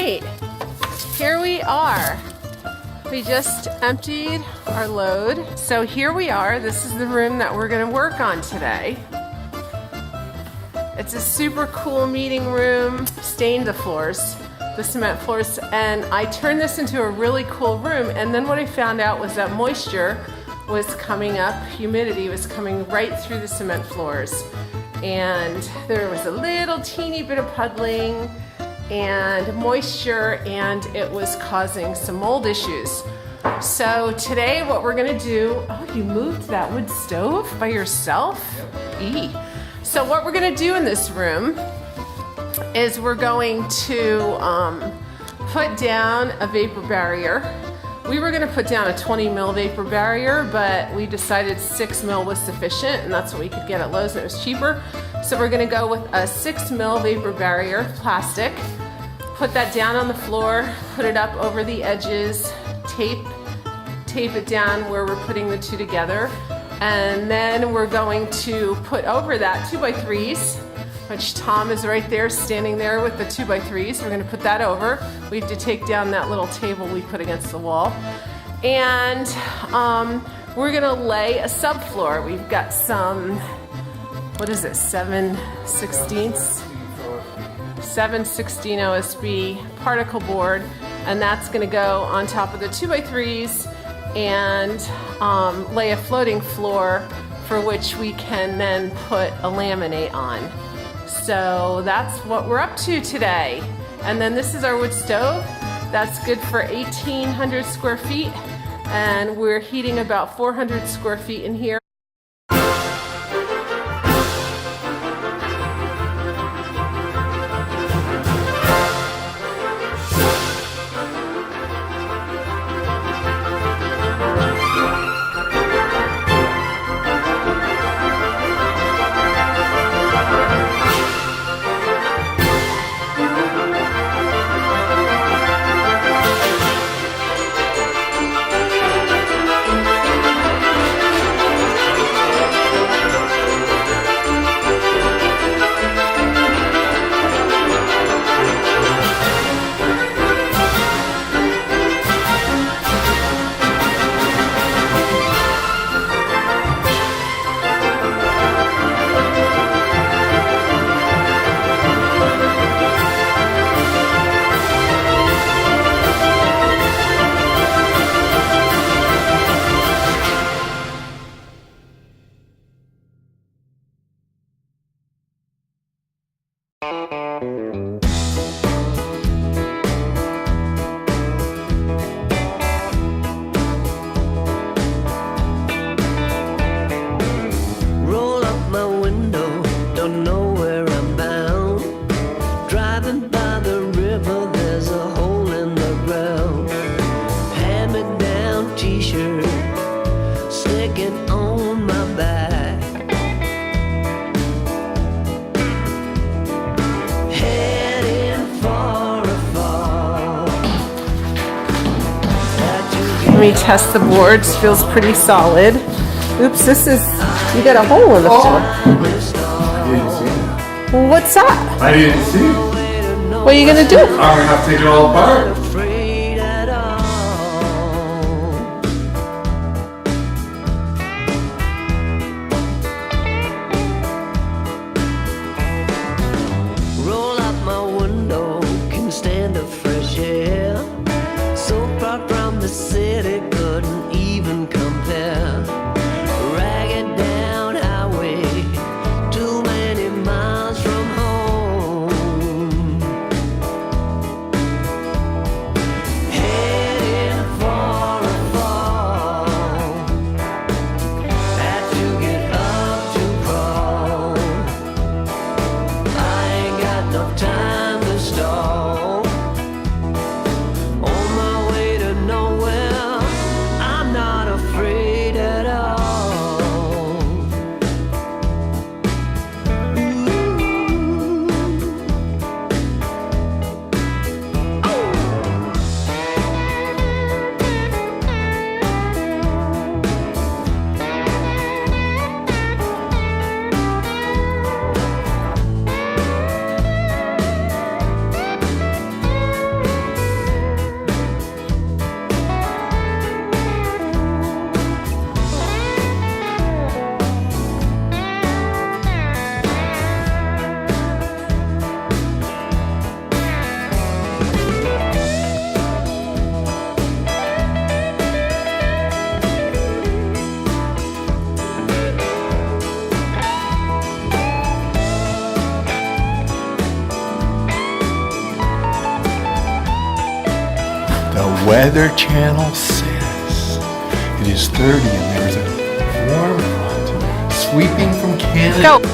right, here we are. We just emptied our load. So here we are. This is the room that we're gonna work on today. It's a super cool meeting room, stained the floors, the cement floors, and I turned this into a really cool room, and then what I found out was that moisture was coming up, humidity was coming right through the cement floors, and there was a little teeny bit of puddling and moisture, and it was causing some mold issues. So today what we're gonna do, oh, you moved that wood stove by yourself? Yep. So what we're gonna do in this room is we're going to put down a vapor barrier. We were gonna put down a 20 mil vapor barrier, but we decided 6 mil was sufficient, and that's what we could get at Lowe's, and it was cheaper. So we're gonna go with a 6 mil vapor barrier, plastic, put that down on the floor, put it up over the edges, tape it down where we're putting the two together, and then we're going to put over that 2x3s, which Tom is right there standing there with the 2x3s. We're gonna put that over. We have to take down that little table we put against the wall. And we're gonna lay a subfloor. We've got some, what is it, 7/16 OSB particle board, and that's gonna go on top of the 2x3s and lay a floating floor for which we can then put a laminate on. So that's what we're up to today. And then this is our wood stove. That's good for 1,800 square feet, and we're heating about 400 square feet in here. Let me test the boards. Feels pretty solid. Oops, this is, you got a hole in the floor. I didn't see that. Well, what's that? I didn't see it. What are you gonna do? I'm gonna have to take it all apart. Roll up my window, can stand the fresh air. So far from the city, couldn't even compare. Ragged down highway, too many miles from home. Weather Channel says it is 30 and there's a warm front sweeping from Canada. Go.